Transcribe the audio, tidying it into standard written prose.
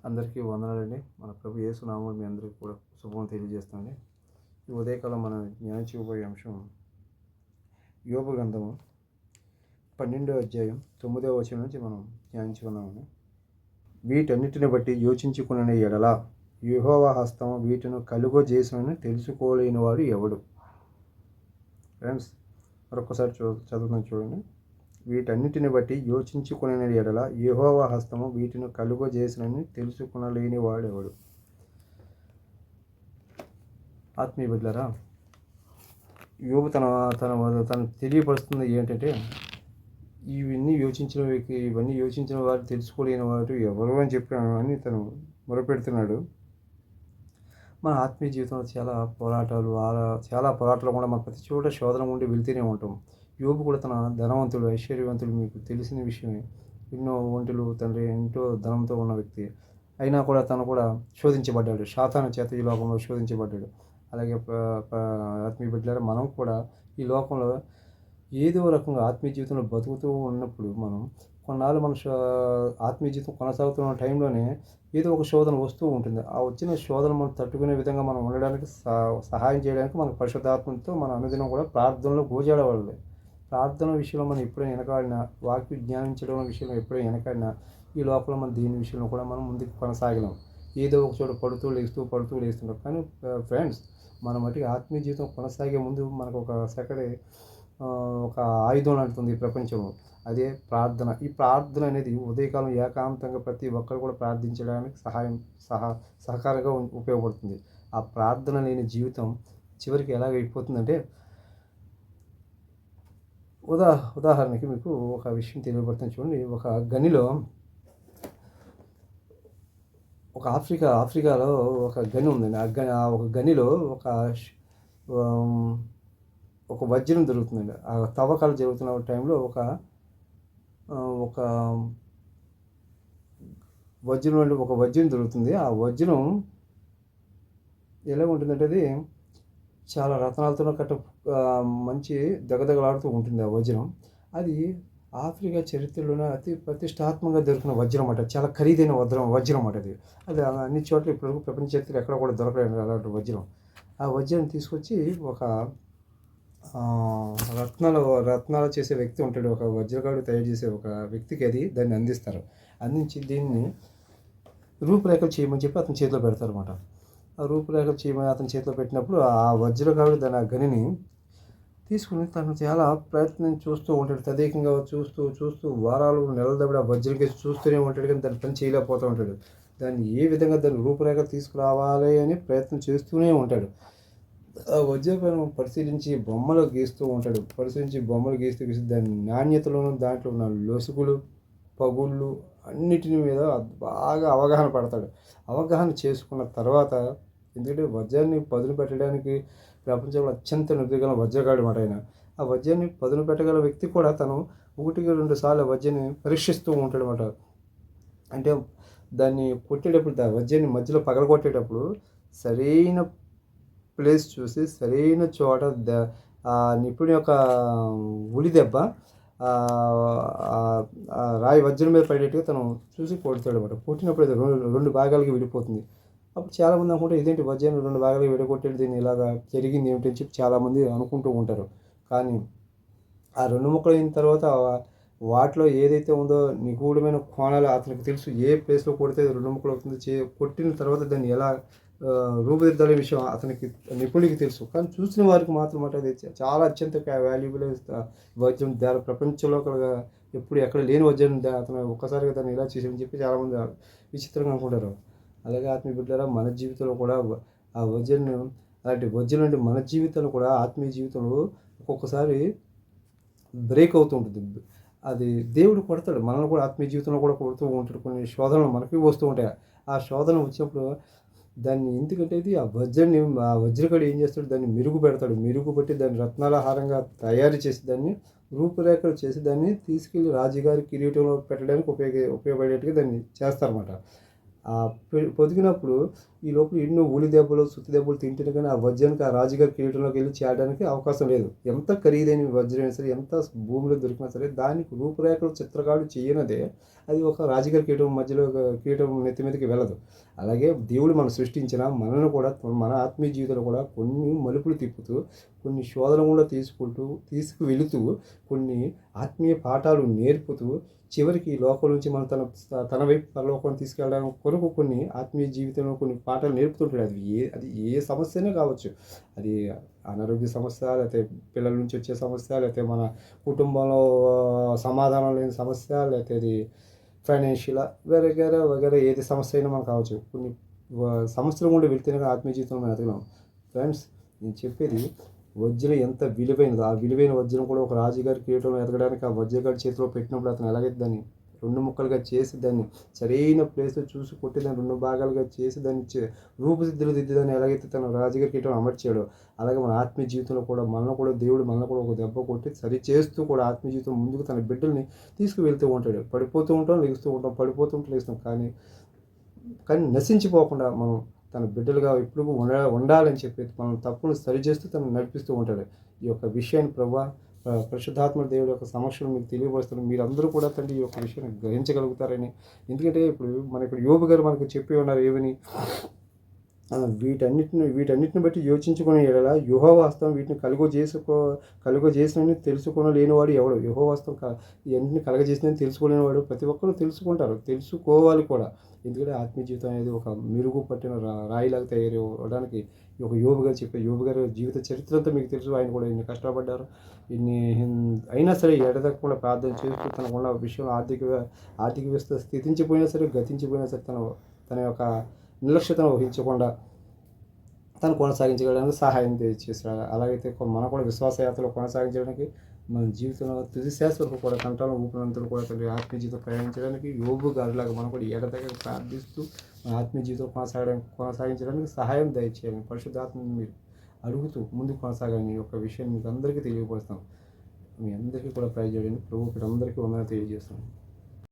అందరికీ వందనాలండి. మన ప్రభు యేసు నామములో మీ అందరికీ కూడా శుభం తెలియజేస్తానండి. ఈ ఉదయకాలం మనం ధ్యానించబోయే అంశం యోబు గ్రంథము 12వ అధ్యాయం 9వ వచనం నుంచి మనం ధ్యానించుకున్నామండి. వీటన్నిటిని బట్టి యోచించుకునే ఎడల యెహోవా హస్తం వీటిని కలుగజేసునని తెలుసుకోలేని వాడు ఎవడు? ఫ్రెండ్స్, మరొకసారి చదువుతున్నాను చూడండి. వీటన్నిటిని బట్టి యోచించుకునే ఎడల యెహోవా హస్తము వీటిని కలుగజేసునని తెలుసుకునలేని వాడెవడు? ఆత్మీయ బిడ్డలారా, యోబు తను తెలియపరుస్తుంది ఏంటంటే, ఇవన్నీ యోచించిన వారు తెలుసుకోలేని వారు ఎవరు అని అని తను మొరపెడుతున్నాడు. మన ఆత్మీయ జీవితంలో చాలా పోరాటాలు కూడా మన ప్రతి చోట శోధన ఉండి వెళ్తూనే ఉంటాం. యోబు కూడా తన ధనవంతుడు, ఐశ్వర్యవంతుడు, మీకు తెలిసిన విషయమే. ఎన్నో ఒంటెలు తండ్రి, ఎంతో ధనంతో ఉన్న వ్యక్తి అయినా కూడా తను కూడా శోధించబడ్డాడు. సాతాను చేత ఈ లోకంలో శోధించబడ్డాడు. అలాగే ఆత్మీయ బిడ్డలారా, మనం కూడా ఈ లోకంలో ఏదో రకంగా ఆత్మీయ జీవితంలో బతుకుతూ ఉన్నప్పుడు మనం కొన్నాళ్ళు మన ఆత్మీయ జీవితం కొనసాగుతున్న టైంలోనే ఏదో ఒక శోధన వస్తూ ఉంటుంది. ఆ వచ్చిన శోధన మనం తట్టుకునే విధంగా మనం ఉండడానికి సహాయం చేయడానికి మన పరిశుద్ధాత్మతో మన అనుదినం కూడా ప్రార్థనలో గోజాడవాలి. ప్రార్థన విషయంలో మనం ఎప్పుడైనా వెనకాడినా, వాక్య జ్ఞానించడం విషయంలో ఎప్పుడైనా వెనకాడినా, ఈ లోపల మనం దీని విషయంలో కూడా మనం ముందుకు కొనసాగలేం. ఏదో ఒక చోట పడుతూ లేస్తుంటాం. కానీ ఫ్రెండ్స్, మన మటుకు ఆత్మీయ జీవితం కొనసాగే ముందు మనకు ఒక ఆయుధం లాంటిది ఈ ప్రపంచంలో. అదే ప్రార్థన. ఈ ప్రార్థన అనేది ఉదయకాలం ఏకాంతంగా ప్రతి ఒక్కరు కూడా ప్రార్థించడానికి సహకారంగా ఉపయోగపడుతుంది. ఆ ప్రార్థన లేని జీవితం చివరికి ఎలాగైపోతుందంటే, ఉదాహరణకి మీకు ఒక విషయం తెలియబడుతుంది చూడండి. ఒక గనిలో ఆఫ్రికాలో ఒక గని ఉందండి. ఒక గనిలో ఒక వజ్రం దొరుకుతుందండి. ఆ తవ్వకాలు జరుగుతున్న టైంలో ఒక వజ్రం దొరుకుతుంది. ఆ వజ్రం ఎలా ఉంటుందంటే, అది చాలా రత్నాలతో మంచి దగదగలాడుతూ ఉంటుంది ఆ వజ్రం. అది ఆఫ్రికా చరిత్రలోనే అతి ప్రతిష్టాత్మకంగా దొరికిన వజ్రం అన్నమాట. చాలా ఖరీదైన వజ్రం అన్నమాట. అది అన్ని చోట్ల ఇప్పటివరకు ప్రపంచ చరిత్రలో ఎక్కడ కూడా దొరకలేదు అలాంటి వజ్రం. ఆ వజ్రం తీసుకొచ్చి ఒక రత్నాలు చేసే వ్యక్తి ఉంటాడు. ఒక వజ్రగాడు తయారు చేసే ఒక వ్యక్తికి దాన్ని అందిస్తారు. అందించి దీన్ని రూపురేఖలు చేయమని చెప్పి అతని చేతిలో పెడతారు అన్నమాట. ఆ రూపురేఖలు చేయమని అతని చేతిలో పెట్టినప్పుడు ఆ వజ్రగాడు దాని ఆ గనిని తీసుకుని తను చాలా ప్రయత్నం చూస్తూ ఉంటాడు. తదేకంగా చూస్తూ వారాలు నెలల తరబడి ఆ వజ్రం కేసి చూస్తూనే ఉంటాడు. కానీ దాని పని చేయలేకపోతూ ఉంటాడు. దాన్ని ఏ విధంగా దాన్ని రూపురేఖ తీసుకురావాలి అని ప్రయత్నం చేస్తూనే ఉంటాడు. ఆ వజ్రపైన పరిశీలించి బొమ్మలు గీస్తూ ఉంటాడు. బొమ్మలు గీస్తూ దాని నాణ్యతలోనూ దాంట్లో ఉన్న లొసుగులు, పగుళ్ళు అన్నిటిని మీద బాగా అవగాహన పడతాడు. అవగాహన చేసుకున్న తర్వాత, ఎందుకంటే వజ్రాన్ని పదును పెట్టడానికి ప్రపంచంలో అత్యంత నిపుణుల వజ్రగాడు మాట ఆయన. ఆ వజ్రాన్ని పదును పెట్టగల వ్యక్తి కూడా తను 1-2 సార్లు వజ్రాన్ని పరీక్షిస్తూ ఉంటాడు అన్నమాట. అంటే దాన్ని కొట్టేటప్పుడు, వజ్రాన్ని మధ్యలో పగలగొట్టేటప్పుడు సరైన ప్లేస్ చూసి సరైన చోట ఆ నిపుణుని యొక్క ఉలి దెబ్బ రాయి వజ్రం మీద పడేట్టుగా తను చూసి కొడతాడు అన్నమాట. కొట్టినప్పుడు అది 2 భాగాలకి విడిపోతుంది. అప్పుడు చాలామంది అనుకుంటే, ఇదేంటి వజ్రాన్ని 2 భాగాలుగా విడగొట్టేది, దీన్ని ఇలాగా జరిగింది ఏమిటి అని చెప్పి చాలామంది అనుకుంటూ ఉంటారు. కానీ ఆ 2 ముక్కలు అయిన తర్వాత వాటిలో ఏదైతే ఉందో నిగూఢమైన కోణాలు అతనికి తెలుసు. ఏ ప్లేస్లో కొడితే 2 ముక్కలు అవుతుంది. కొట్టిన తర్వాత దాన్ని ఎలా రూపుదిద్దాలనే విషయం అతనికి నిపుణుడికి తెలుసు. కానీ చూసిన వారికి మాత్రం అది చాలా అత్యంత వాల్యుబుల్ వజ్రం. దాని ప్రపంచంలో ఎప్పుడు ఎక్కడ లేని వజ్రం అతను ఒక్కసారిగా దాన్ని ఇలా చేసామని చెప్పి చాలామంది విచిత్రంగా అనుకుంటారు. అలాగే ఆత్మీయ బిడ్డలారా, మన జీవితంలో కూడా ఆ అలాంటి వజ్రం నుండి మన జీవితంలో కూడా ఆత్మీయ జీవితంలో ఒక్కొక్కసారి బ్రేక్ అవుతూ ఉంటుంది. అది దేవుడు కొడతాడు. మనల్ని కూడా ఆత్మీయ జీవితంలో కూడా కొడుతూ ఉంటాడు. కొన్ని శోధనలు మనకి వస్తూ ఉంటాయి. ఆ శోధన వచ్చినప్పుడు దాన్ని, ఎందుకంటే ఆ వజ్రగాడు ఏం చేస్తాడు, దాన్ని మెరుగుపెట్టి దాన్ని రత్నాల హారంగా తయారు చేసి దాన్ని రూపురేఖలు చేసి దాన్ని తీసుకెళ్ళి రాజుగారి కిరీటంలో పెట్టడానికి ఉపయోగపడేట్టుగా దాన్ని చేస్తారన్నమాట. పొదిగినప్పుడు ఈ లోపల ఎన్నో ఉలి దెబ్బలు, సుత్తి దెబ్బలు తింటేనే కానీ ఆ వజ్రానికి ఆ రాజుగారి కిరీటంలోకి వెళ్ళి చేరడానికి అవకాశం లేదు. ఎంత ఖరీదైన వజ్రమైనా సరే, ఎంత భూమిలో దొరికినా సరే, దానికి రూపురేఖలు చిత్రకారుడు చేయనదే అది ఒక రాజుగారి కిరీటం మధ్యలో ఒక కిరీటం నెత్తి మీదకి వెళ్ళదు. అలాగే దేవుడు మనం సృష్టించిన మనల్ని కూడా మన ఆత్మీయ జీవితంలో కూడా కొన్ని మలుపులు తిప్పుతూ, కొన్ని శోధనలు కూడా తీసుకువెళుతూ, కొన్ని ఆత్మీయ పాఠాలు నేర్పుతూ, చివరికి ఈ లోకం నుంచి మనం తన వైపు పరలోకాన్ని తీసుకెళ్ళడానికి కొరకు కొన్ని ఆత్మీయ జీవితంలో కొన్ని పాఠాలు నేర్పుతుంటాడు. అది ఏ సమస్యనే కావచ్చు. అది అనారోగ్య సమస్య, లేకపోతే పిల్లల నుంచి వచ్చే సమస్య, లేకపోతే మన కుటుంబంలో సమాధానం లేని సమస్య, లేకపోతే అది ఫైనాన్షియల్ వగైరా వగైరా ఏది సమస్య అయినా మనకు కావచ్చు. కొన్ని సమస్యలు కూడా వెళ్తేనే ఆత్మీయ జీవితంలో మనం ఎదగలం. ఫ్రెండ్స్, నేను చెప్పేది వజ్రం ఎంత విలువైనదో, ఆ విలువైన వజ్రం కూడా ఒక రాజుగారి కిరీటంలో ఎదగడానికి ఆ వజ్రగాడి చేతిలో పెట్టినప్పుడు అతను ఎలాగైతే దాన్ని 2 ముక్కలుగా చేసి దాన్ని సరైన ప్లేస్లో చూసి కొట్టి దాన్ని 2 భాగాలుగా చేసి దాన్ని రూపుసిద్ధులు దిద్ది దాన్ని ఎలాగైతే తన రాజుగారి కిరీటం అమర్చాడో, అలాగే మన ఆత్మీయ జీవితంలో కూడా దేవుడు మనల్ని కూడా ఒక దెబ్బ కొట్టి సరి చేస్తూ కూడా ఆత్మీయ జీవితం ముందుకు తన బిడ్డల్ని తీసుకువెళ్తూ ఉంటాడు. పడిపోతూ ఉంటాం, లెగుస్తూ ఉంటాం, పడిపోతూ ఉంటాం, లెగుస్తాం. కానీ నశించిపోకుండా మనం తన బిడ్డలుగా ఎప్పుడు ఉండాలని చెప్పి మనం తప్పును సరిచేస్తూ తను నడిపిస్తూ ఉంటాడు. ఈ యొక్క విషయాన్ని పరిశుద్ధాత్మ దేవుడి యొక్క సమక్షంలో మీకు తెలియపరుస్తున్నాను. మీరందరూ కూడా తండ్రి ఈ యొక్క విషయాన్ని గ్రహించగలుగుతారని. ఎందుకంటే ఇప్పుడు యోబు గారు మనకు చెప్పి ఉన్నారు ఏమని, వీటన్నిటిని బట్టి యోచించుకునే ఎడల యెహోవా హస్తం వీటిని కలుగజేసినని తెలుసుకొనలేనివాడు ఎవడు? యెహోవా హస్తం ఇవన్నీ కలగజేసినని తెలుసుకోలేనివాడు. ప్రతి ఒక్కరూ తెలుసుకుంటారు, తెలుసుకోవాలి కూడా. ఎందుకంటే ఆత్మీయ జీవితం అనేది ఒక మెరుగు పట్టిన రాయిలాగా తయారవడానికి ఈ యొక్క యోబు గారు చెప్పారు. యోబు గారి జీవిత చరిత్ర అంతా మీకు తెలుసు. ఆయన కూడా ఎన్ని కష్టపడ్డారు, ఇన్ని అయినా సరే ఎడతెగకుండా ప్రార్థన చేస్తూ తనకున్న విషయంలో ఆర్థిక వ్యవస్థ స్థితించిపోయినా సరే, గతించిపోయినా సరే, తన యొక్క నిర్లక్ష్యతను వహించకుండా తను కొనసాగించడానికి సహాయం చేశాడు. అలాగైతే మనం కూడా విశ్వాసయాత్రలో కొనసాగించడానికి, మన జీవితంలో తుది శ్వాస వరకు కూడా కంటాలను ఊపినంతలో కూడా తండ్రి ఆత్మీయ జీవితం ప్రయాణించడానికి యోబు గారిలాగా మనం కూడా ఎడతెగక ప్రార్థిస్తూ మన ఆత్మీయ జీవితం కొనసాగించడానికి సహాయం దయచేయాలని పరిశుద్ధాత్మని మీరు అడుగుతూ ముందుకు కొనసాగాలని ఈ యొక్క విషయాన్ని మీకు అందరికీ తెలియపరుస్తాం. మీ అందరికీ కూడా ప్రైజ్ చేయండి. ప్రభు అందరికీ వందనాలు తెలియజేస్తాను.